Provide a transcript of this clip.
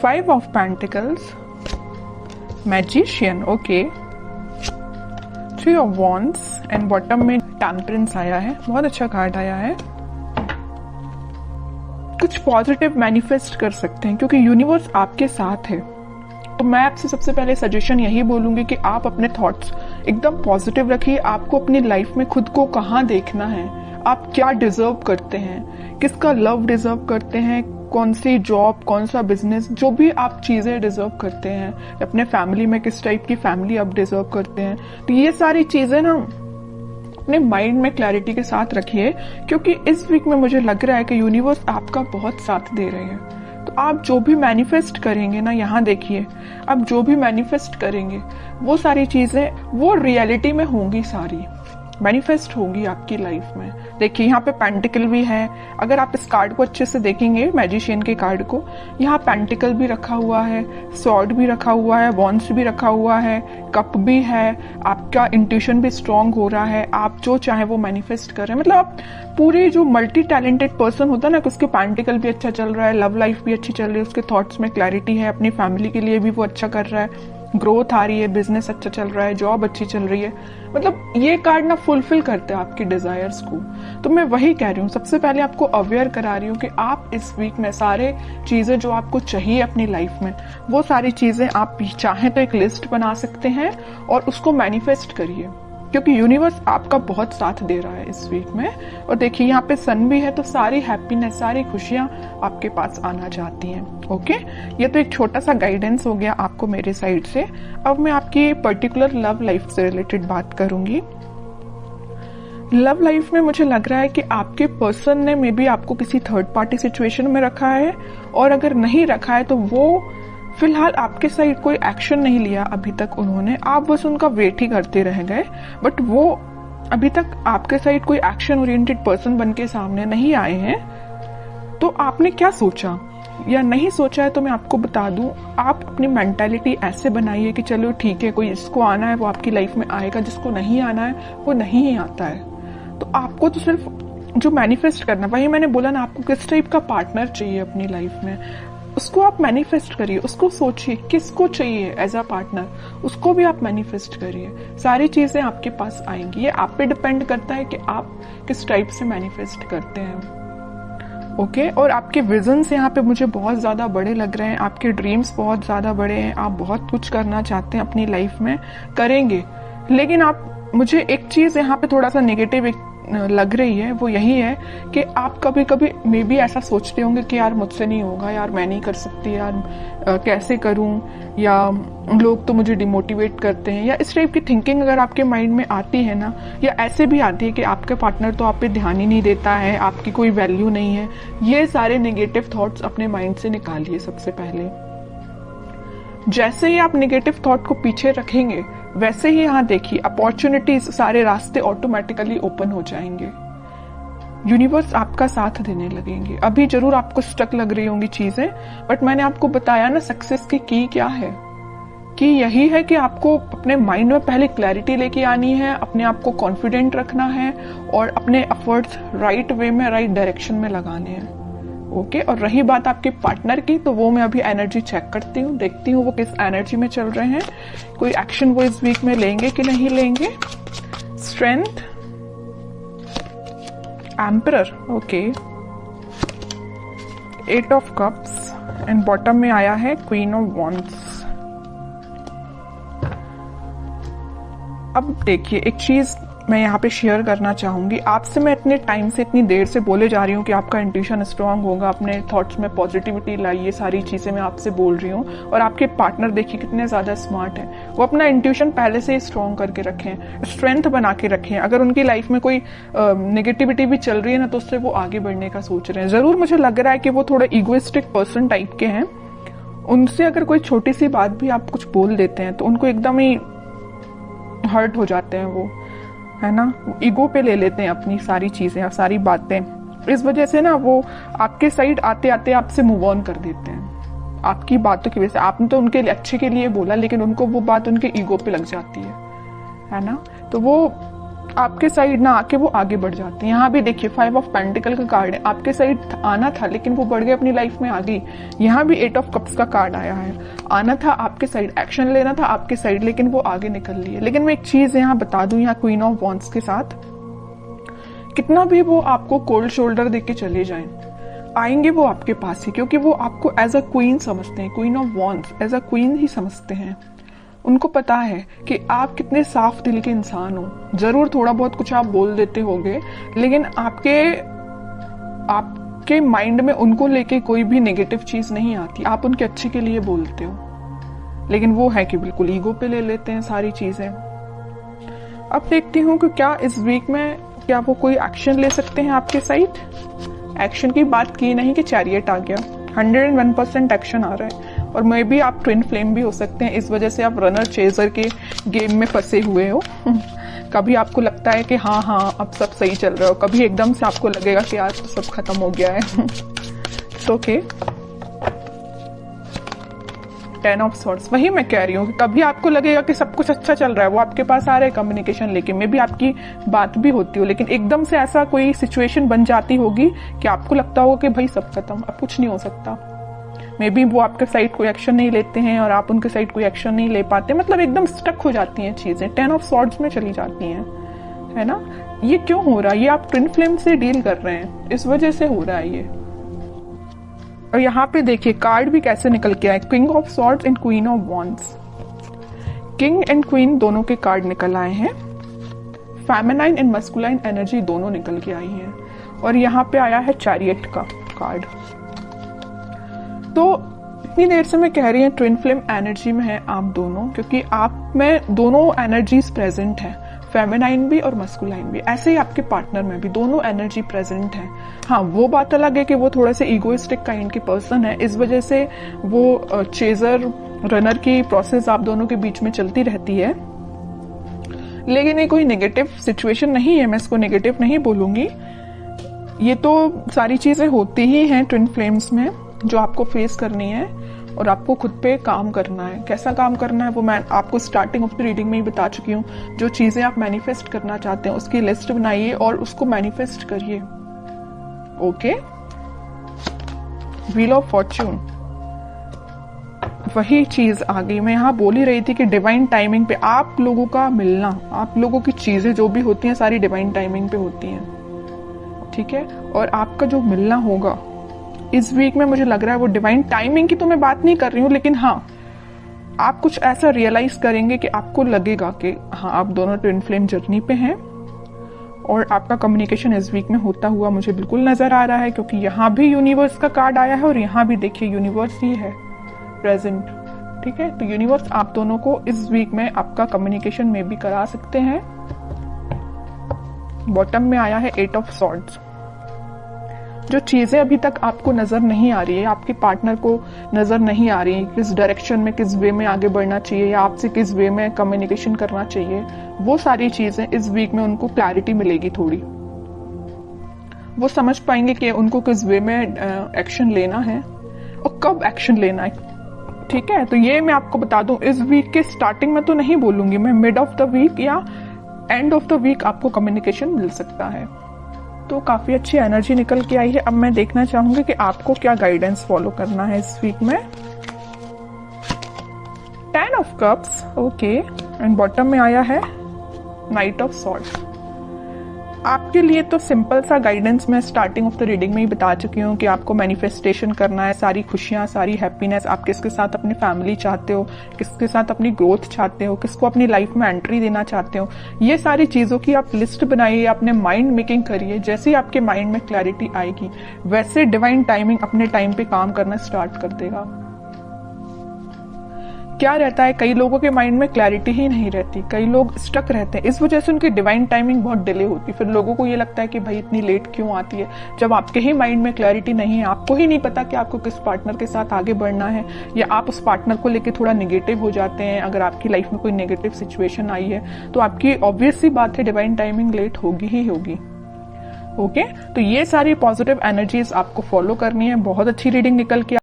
5 of pentacles, magician, okay, 3 of wands and bottom में temperance आया है। बहुत अच्छा कार्ड आया है। कुछ पॉजिटिव मैनिफेस्ट कर सकते हैं क्योंकि यूनिवर्स आपके साथ है। तो मैं आपसे सबसे पहले सजेशन यही बोलूंगी कि आप अपने थॉट्स एकदम पॉजिटिव रखिए। आपको अपनी लाइफ में खुद को कहाँ देखना है, आप क्या डिजर्व करते हैं, किसका लव डिजर्व करते हैं, कौन सी जॉब, कौन सा बिजनेस, जो भी आप चीजें डिजर्व करते हैं, अपने फैमिली में किस टाइप की फैमिली आप डिजर्व करते हैं। तो ये सारी चीजें ना अपने माइंड में क्लैरिटी के साथ रखिए क्योंकि इस वीक में मुझे लग रहा है कि यूनिवर्स आपका बहुत साथ दे रहे हैं। तो आप जो भी मैनिफेस्ट करेंगे ना, यहाँ देखिए, आप जो भी मैनिफेस्ट करेंगे वो सारी चीजें वो रियलिटी में होंगी, सारी मैनिफेस्ट होगी आपकी लाइफ में। देखिए यहाँ पे पेंटिकल भी है। अगर आप इस कार्ड को अच्छे से देखेंगे, मैजिशियन के कार्ड को, यहाँ पेंटिकल भी रखा हुआ है, स्वॉर्ड भी रखा हुआ है, वॉन्ड्स भी रखा हुआ है, कप भी है। आपका इंट्यूशन भी स्ट्रांग हो रहा है, आप जो चाहे वो मैनिफेस्ट कर रहे हैं। मतलब आप पूरे जो मल्टी टैलेंटेड पर्सन होता है ना, उसके पेंटिकल भी अच्छा चल रहा है, लव लाइफ भी अच्छी चल रही है, उसके थॉट्स में क्लैरिटी है, अपनी फैमिली के लिए भी वो अच्छा कर रहा है, ग्रोथ आ रही है, बिजनेस अच्छा चल रहा है, जॉब अच्छी चल रही है। मतलब ये कार्ड ना फुलफिल करते हैं आपकी डिजायर्स को। तो मैं वही कह रही हूँ, सबसे पहले आपको अवेयर करा रही हूँ कि आप इस वीक में सारे चीजें जो आपको चाहिए अपनी लाइफ में, वो सारी चीजें आप चाहें तो एक लिस्ट बना सकते हैं और उसको मैनिफेस्ट करिए क्योंकि यूनिवर्स आपका बहुत साथ दे रहा है इस वीक में। और देखिए यहाँ पे सन भी है, तो सारी हैप्पीनेस, सारी खुशियां आपके पास आना चाहती हैं। ओके, ये तो एक छोटा सा गाइडेंस हो गया आपको मेरे साइड से। अब मैं आपकी पर्टिकुलर लव लाइफ से रिलेटेड बात करूंगी। लव लाइफ में मुझे लग रहा है कि आपके पर्सन ने मे बी आपको किसी थर्ड पार्टी सिचुएशन में रखा है, और अगर नहीं रखा है तो वो फिलहाल आपके साइड कोई एक्शन नहीं लिया अभी तक उन्होंने, आप बस उनका वेट ही करते रह गए। बट वो अभी तक आपके साइड कोई एक्शन ओरिएंटेड पर्सन बन के सामने नहीं आए हैं। तो आपने क्या सोचा या नहीं सोचा है तो मैं आपको बता दूं, आप अपनी मेंटालिटी ऐसे बनाइए कि चलो ठीक है, कोई जिसको आना है वो आपकी लाइफ में आएगा, जिसको नहीं आना है वो नहीं ही आता है। तो आपको तो सिर्फ जो मैनिफेस्ट करना, वही मैंने बोला ना, आपको किस टाइप का पार्टनर चाहिए अपनी लाइफ में, उसको आप मैनिफेस्ट करिए, उसको सोचिए किसको चाहिए एज अ पार्टनर, उसको भी आप मैनिफेस्ट करिए। सारी चीजें आपके पास आएंगी। ये आप पे डिपेंड करता है कि आप किस टाइप से मैनिफेस्ट करते हैं। ओके, और आपके विजन्स यहाँ पे मुझे बहुत ज्यादा बड़े लग रहे हैं, आपके ड्रीम्स बहुत ज्यादा बड़े हैं, आप बहुत कुछ करना चाहते हैं अपनी लाइफ में, करेंगे। लेकिन आप, मुझे एक चीज यहाँ पे थोड़ा सा नेगेटिव लग रही है, वो यही है कि आप कभी कभी मे बी ऐसा सोचते होंगे कि यार मुझसे नहीं होगा, यार मैं नहीं कर सकती, यार कैसे करूं, या लोग तो मुझे डिमोटिवेट करते हैं, या इस टाइप की थिंकिंग अगर आपके माइंड में आती है ना, या ऐसे भी आती है कि आपका पार्टनर तो आप पे ध्यान ही नहीं देता है, आपकी कोई वैल्यू नहीं है, ये सारे नेगेटिव थॉट्स अपने माइंड से निकालिए सबसे पहले। जैसे ही आप नेगेटिव थॉट को पीछे रखेंगे, वैसे ही यहाँ देखिए अपॉर्चुनिटीज, सारे रास्ते ऑटोमेटिकली ओपन हो जाएंगे। यूनिवर्स आपका साथ देने लगेंगे। अभी जरूर आपको स्टक लग रही होंगी चीजें, बट मैंने आपको बताया ना सक्सेस की क्या है, कि यही है कि आपको अपने माइंड में पहले क्लैरिटी लेके आनी है, अपने आप को कॉन्फिडेंट रखना है और अपने एफर्ट्स राइट वे में, राइट डायरेक्शन में लगाने हैं। ओके, और रही बात आपके पार्टनर की, तो वो मैं अभी एनर्जी चेक करती हूँ, देखती हूँ वो किस एनर्जी में चल रहे हैं, कोई एक्शन वो इस वीक में लेंगे कि नहीं लेंगे। Strength, emperor, okay, 8 of cups and bottom में आया है क्वीन ऑफ वॉन्ड्स। अब देखिए, एक चीज मैं यहाँ पे शेयर करना चाहूंगी आपसे। मैं इतने टाइम से, इतनी देर से बोले जा रही हूँ कि आपका इंट्यूशन स्ट्रांग होगा, अपने थॉट्स में पॉजिटिविटी लाइए, सारी चीजें मैं आपसे बोल रही हूँ। और आपके पार्टनर देखिए कितने ज्यादा स्मार्ट हैं, वो अपना इंट्यूशन पहले से ही स्ट्रांग करके रखें, स्ट्रेंथ बना के रखें। अगर उनकी लाइफ में कोई नेगेटिविटी भी चल रही है ना, तो उससे वो आगे बढ़ने का सोच रहे हैं। जरूर मुझे लग रहा है कि वो थोड़ा इगोइस्टिक पर्सन टाइप के हैं। उनसे अगर कोई छोटी सी बात भी आप कुछ बोल देते हैं तो उनको एकदम ही हर्ट हो जाते हैं, वो है ना, ईगो पे ले लेते हैं अपनी सारी चीजें और सारी बातें। इस वजह से ना वो आपके साइड आते आते आपसे मूव ऑन कर देते हैं आपकी बातों की वजह से। आपने तो उनके अच्छे के लिए बोला, लेकिन उनको वो बात उनके ईगो पे लग जाती है ना। तो वो आपके साइड ना आके वो आगे बढ़ जाते हैं। यहाँ भी देखिए 5 ऑफ पेंटिकल का कार्ड है, आपके साइड आना था लेकिन वो बढ़ गए, अपनी लाइफ में आ गई। यहाँ भी 8 ऑफ कप्स का कार्ड आया है, आना था आपके साइड, एक्शन लेना था आपके साइड, लेकिन वो आगे निकल लिए। लेकिन मैं एक चीज यहाँ बता दूं, यहाँ क्वीन ऑफ वॉन्ड्स के साथ कितना भी वो आपको कोल्ड शोल्डर देके चले जाएं, आएंगे वो आपके पास ही, क्योंकि वो आपको एज अ क्वीन समझते हैं, queen of wands as a queen ही समझते हैं। उनको पता है कि आप कितने साफ दिल के इंसान हो। जरूर थोड़ा बहुत कुछ आप बोल देते होंगे, लेकिन आपके माइंड में उनको लेके कोई भी नेगेटिव चीज नहीं आती, आप उनके अच्छे के लिए बोलते हो। लेकिन वो है कि बिल्कुल ईगो पे ले लेते हैं सारी चीजें। अब देखती हूँ कि क्या इस वीक में क्या वो कोई एक्शन ले सकते हैं आपके साइड। एक्शन की बात की नहीं कि चैरियट आ गया, 101% एक्शन आ रहा है। और मे बी आप ट्विन फ्लेम भी हो सकते हैं, इस वजह से आप रनर चेजर के गेम में फंसे हुए हो। कभी आपको लगता है कि हाँ अब सब सही चल रहा हो, कभी एकदम से आपको लगेगा कि आज तो सब खत्म हो गया है। ओके 10 ऑफ सॉर्ड्स, वही मैं कह रही हूँ कि कभी आपको लगेगा कि सब कुछ अच्छा चल रहा है, वो आपके पास आ रहे हैं कम्युनिकेशन लेके, मे बी आपकी बात भी होती हो, लेकिन एकदम से ऐसा कोई सिचुएशन बन जाती होगी कि आपको लगता होगा कि भाई सब खत्म, अब कुछ नहीं हो सकता। मे बी वो आपके साइड कोई एक्शन नहीं लेते हैं और आप उनके साइड कोई एक्शन नहीं ले पाते, मतलब एकदम स्टक हो जाती हैं चीजें, 10 ऑफ सॉर्ड्स में चली जाती हैं, है ना। ये क्यों हो रहा है? ये आप ट्विन फ्लेम से डील कर रहे हैं, इस वजह से हो रहा है ये। और यहाँ पे देखिए कार्ड भी कैसे निकल के आए, king of swords and queen of wands. King and queen दोनों के कार्ड निकल आए हैं, फेमिनाइन एंड मस्कुलाइन एनर्जी दोनों निकल के आई है। और यहाँ पे आया है चैरियट का कार्ड। तो इतनी देर से मैं कह रही हूँ ट्विन फ्लेम एनर्जी में है आप दोनों, क्योंकि आप में दोनों एनर्जीज प्रेजेंट है, फेमिनाइन भी और मस्कुलाइन भी। ऐसे ही आपके पार्टनर में भी दोनों एनर्जी प्रेजेंट है। हाँ, वो बात अलग है कि वो थोड़ा से इगोइस्टिक काइंड के पर्सन है, इस वजह से वो चेजर रनर की प्रोसेस आप दोनों के बीच में चलती रहती है। लेकिन ये कोई नेगेटिव सिचुएशन नहीं है, मैं इसको नेगेटिव नहीं बोलूंगी। ये तो सारी चीजें होती ही हैं ट्विन फ्लेम्स में, जो आपको फेस करनी है और आपको खुद पे काम करना है। कैसा काम करना है वो मैं आपको स्टार्टिंग ऑफ द रीडिंग में ही बता चुकी हूँ। जो चीजें आप मैनिफेस्ट करना चाहते हैं उसकी लिस्ट बनाइए और उसको मैनिफेस्ट करिए। ओके, व्हील ऑफ फॉर्च्यून, वही चीज आ गई। मैं यहाँ बोल ही रही थी कि डिवाइन टाइमिंग पे आप लोगों का मिलना, आप लोगों की चीजें जो भी होती हैं सारी डिवाइन टाइमिंग पे होती हैं, ठीक है। और आपका जो मिलना होगा इस वीक में, मुझे लग रहा है वो डिवाइन टाइमिंग की तो मैं बात नहीं कर रही हूँ, लेकिन हाँ आप कुछ ऐसा रियलाइज करेंगे कि आपको लगेगा कि हाँ आप दोनों ट्विन फ्लेम जर्नी पे हैं। और आपका कम्युनिकेशन इस वीक में होता हुआ मुझे बिल्कुल नजर आ रहा है, क्योंकि यहाँ भी यूनिवर्स का कार्ड आया है और यहाँ भी देखिए यूनिवर्स ही है प्रेजेंट, ठीक है। तो यूनिवर्स आप दोनों को इस वीक में आपका कम्युनिकेशन में भी करा सकते हैं। बॉटम में आया है 8 ऑफ सॉर्ड्स। जो चीजें अभी तक आपको नजर नहीं आ रही है, आपके पार्टनर को नजर नहीं आ रही, किस डायरेक्शन में, किस वे में आगे बढ़ना चाहिए या आपसे किस वे में कम्युनिकेशन करना चाहिए, वो सारी चीजें इस वीक में उनको क्लैरिटी मिलेगी थोड़ी। वो समझ पाएंगे कि उनको किस वे में एक्शन लेना है और कब एक्शन लेना है, ठीक है। तो ये मैं आपको बता दूं, इस वीक के स्टार्टिंग में तो नहीं बोलूंगी मैं, मिड ऑफ द वीक या एंड ऑफ द वीक आपको कम्युनिकेशन मिल सकता है। तो काफी अच्छी एनर्जी निकल के आई है। अब मैं देखना चाहूंगी कि आपको क्या गाइडेंस फॉलो करना है इस वीक में। 10 of cups, okay, and bottom में आया है नाइट ऑफ सॉर्ड्स। आपके लिए तो सिंपल सा गाइडेंस मैं स्टार्टिंग ऑफ द रीडिंग में ही बता चुकी हूँ कि आपको मैनिफेस्टेशन करना है, सारी खुशियां, सारी हैप्पीनेस। आप किसके साथ अपनी फैमिली चाहते हो, किसके साथ अपनी ग्रोथ चाहते हो, किसको अपनी लाइफ में एंट्री देना चाहते हो, ये सारी चीजों की आप लिस्ट बनाइए, अपने माइंड मेकिंग करिए। जैसे ही आपके माइंड में क्लैरिटी आएगी वैसे डिवाइन टाइमिंग अपने टाइम पे काम करना स्टार्ट कर देगा। क्या रहता है, कई लोगों के माइंड में क्लैरिटी ही नहीं रहती, कई लोग स्टक रहते हैं, इस वजह से उनकी डिवाइन टाइमिंग बहुत डिले होती है। फिर लोगों को ये लगता है कि भाई इतनी लेट क्यों आती है, जब आपके ही माइंड में क्लैरिटी नहीं है, आपको ही नहीं पता कि आपको किस पार्टनर के साथ आगे बढ़ना है, या आप उस पार्टनर को लेकर थोड़ा निगेटिव हो जाते हैं। अगर आपकी लाइफ में कोई नेगेटिव सिचुएशन आई है तो आपकी ऑब्वियस सी बात है डिवाइन टाइमिंग लेट होगी ही होगी। ओके, तो ये सारी पॉजिटिव एनर्जीज आपको फॉलो करनी है। बहुत अच्छी रीडिंग निकल के